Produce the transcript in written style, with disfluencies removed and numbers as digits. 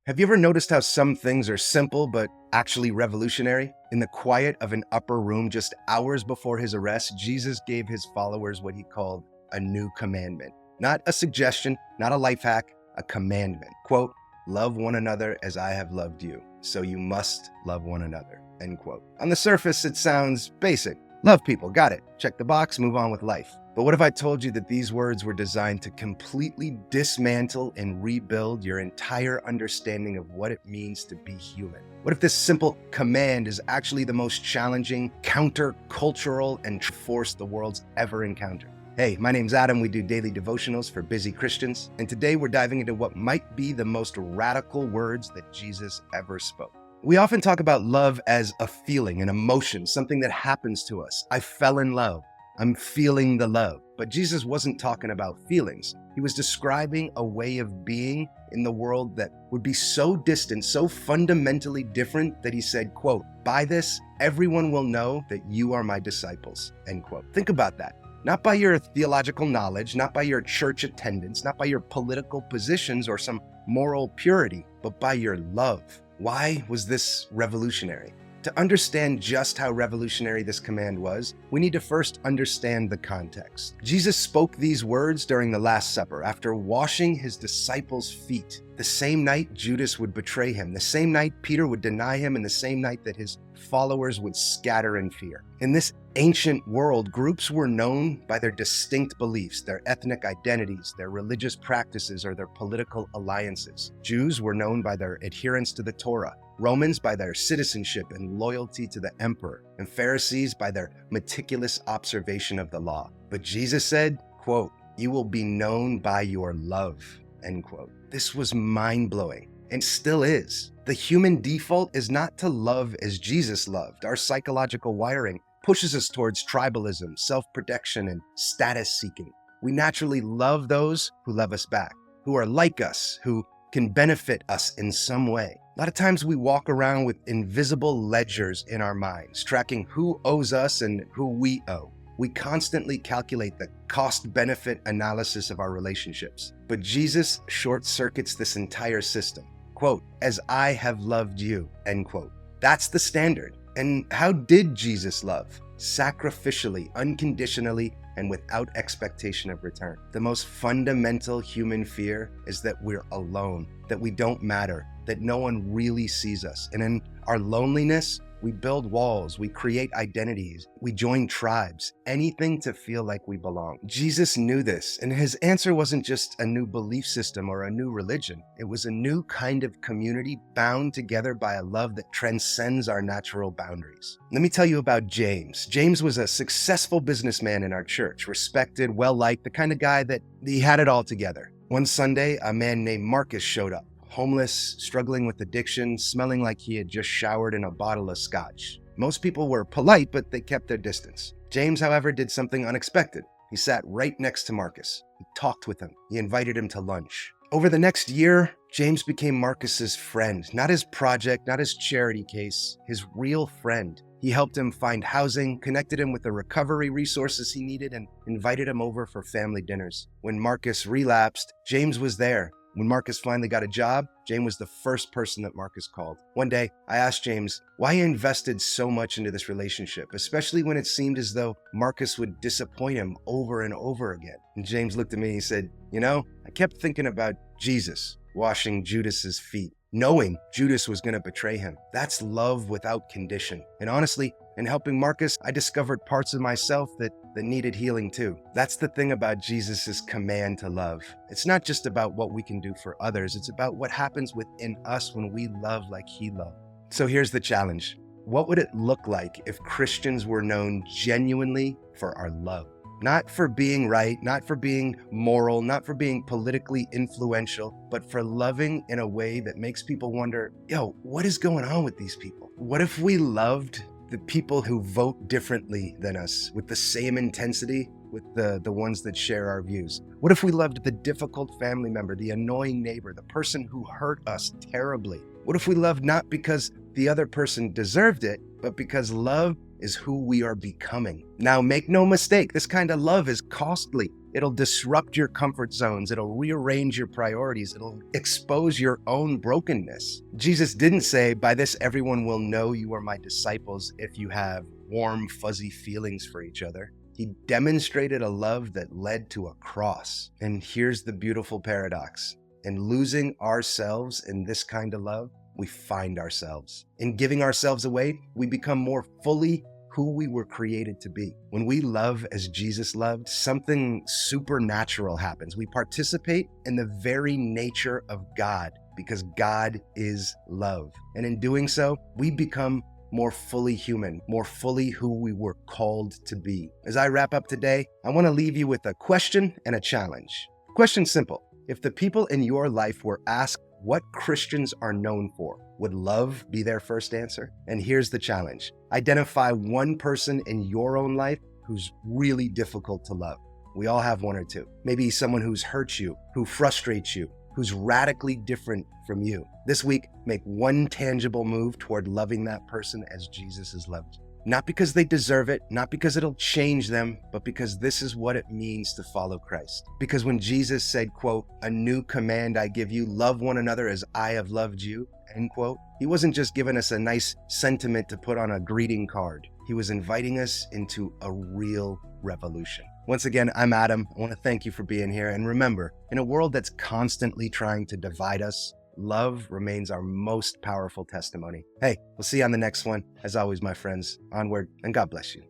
Have you ever noticed how some things are simple but actually revolutionary? In the quiet of an upper room just hours before his arrest, Jesus gave his followers what he called a new commandment. Not a suggestion, not a life hack, a commandment. Quote, "Love one another as I have loved you, so you must love one another." End quote. On the surface, it sounds basic. Love people, got it. Check the box, move on with life. But what if I told you that these words were designed to completely dismantle and rebuild your entire understanding of what it means to be human? What if this simple command is actually the most challenging, counter-cultural, and force the world's ever encountered? Hey, my name's Adam. We do daily devotionals for busy Christians, and today we're diving into what might be the most radical words that Jesus ever spoke. We often talk about love as a feeling, an emotion, something that happens to us. I fell in love. I'm feeling the love. But Jesus wasn't talking about feelings. He was describing a way of being in the world that would be so distant, so fundamentally different that he said, quote, "By this, everyone will know that you are my disciples," end quote. Think about that. Not by your theological knowledge, not by your church attendance, not by your political positions or some moral purity, but by your love. Why was this revolutionary? To understand just how revolutionary this command was, we need to first understand the context. Jesus spoke these words during the Last Supper after washing his disciples' feet. The same night Judas would betray him, the same night Peter would deny him, and the same night that his followers would scatter in fear. In this ancient world, groups were known by their distinct beliefs, their ethnic identities, their religious practices, or their political alliances. Jews were known by their adherence to the Torah, Romans by their citizenship and loyalty to the emperor, and Pharisees by their meticulous observation of the law. But Jesus said, quote, "You will be known by your love," end quote. This was mind-blowing, and still is. The human default is not to love as Jesus loved. Our psychological wiring pushes us towards tribalism, self-protection, and status-seeking. We naturally love those who love us back, who are like us, who can benefit us in some way. A lot of times we walk around with invisible ledgers in our minds, tracking who owes us and who we owe. We constantly calculate the cost-benefit analysis of our relationships. But Jesus short-circuits this entire system. Quote, "As I have loved you," end quote. That's the standard. And how did Jesus love? Sacrificially, unconditionally, and without expectation of return. The most fundamental human fear is that we're alone, that we don't matter, that no one really sees us. And in our loneliness, we build walls, we create identities, we join tribes, anything to feel like we belong. Jesus knew this, and his answer wasn't just a new belief system or a new religion. It was a new kind of community bound together by a love that transcends our natural boundaries. Let me tell you about James. James was a successful businessman in our church, respected, well-liked, the kind of guy that he had it all together. One Sunday, a man named Marcus showed up. Homeless, struggling with addiction, smelling like he had just showered in a bottle of scotch. Most people were polite, but they kept their distance. James, however, did something unexpected. He sat right next to Marcus. He talked with him. He invited him to lunch. Over the next year, James became Marcus's friend, not his project, not his charity case, his real friend. He helped him find housing, connected him with the recovery resources he needed, and invited him over for family dinners. When Marcus relapsed, James was there. When Marcus finally got a job, James was the first person that Marcus called. One day, I asked James why he invested so much into this relationship, especially when it seemed as though Marcus would disappoint him over and over again. And James looked at me and he said, I kept thinking about Jesus washing Judas's feet, knowing Judas was going to betray him. That's love without condition. And honestly, in helping Marcus, I discovered parts of myself that needed healing too. That's the thing about Jesus' command to love. It's not just about what we can do for others. It's about what happens within us when we love like he loved. So here's the challenge. What would it look like if Christians were known genuinely for our love? Not for being right, not for being moral, not for being politically influential, but for loving in a way that makes people wonder, what is going on with these people? What if we loved the people who vote differently than us with the same intensity with the ones that share our views? What if we loved the difficult family member, the annoying neighbor, the person who hurt us terribly? What if we loved not because the other person deserved it, but because love is who we are becoming? Now, make no mistake, this kind of love is costly. It'll disrupt your comfort zones. It'll rearrange your priorities. It'll expose your own brokenness. Jesus didn't say, "By this everyone will know you are my disciples if you have warm, fuzzy feelings for each other." He demonstrated a love that led to a cross. And here's the beautiful paradox. In losing ourselves in this kind of love, we find ourselves. In giving ourselves away, we become more fully who we were created to be. When we love as Jesus loved, something supernatural happens. We participate in the very nature of God because God is love. And in doing so, we become more fully human, more fully who we were called to be. As I wrap up today, I want to leave you with a question and a challenge. Question simple. If the people in your life were asked what Christians are known for, would love be their first answer? And here's the challenge. Identify one person in your own life who's really difficult to love. We all have one or two. Maybe someone who's hurt you, who frustrates you, who's radically different from you. This week, make one tangible move toward loving that person as Jesus has loved you. Not because they deserve it, not because it'll change them, but because this is what it means to follow Christ. Because when Jesus said, quote, "A new command I give you, love one another as I have loved you," end quote, he wasn't just giving us a nice sentiment to put on a greeting card. He was inviting us into a real revolution. Once again, I'm Adam. I want to thank you for being here. And remember, in a world that's constantly trying to divide us, love remains our most powerful testimony. Hey, we'll see you on the next one. As always, my friends, onward and God bless you.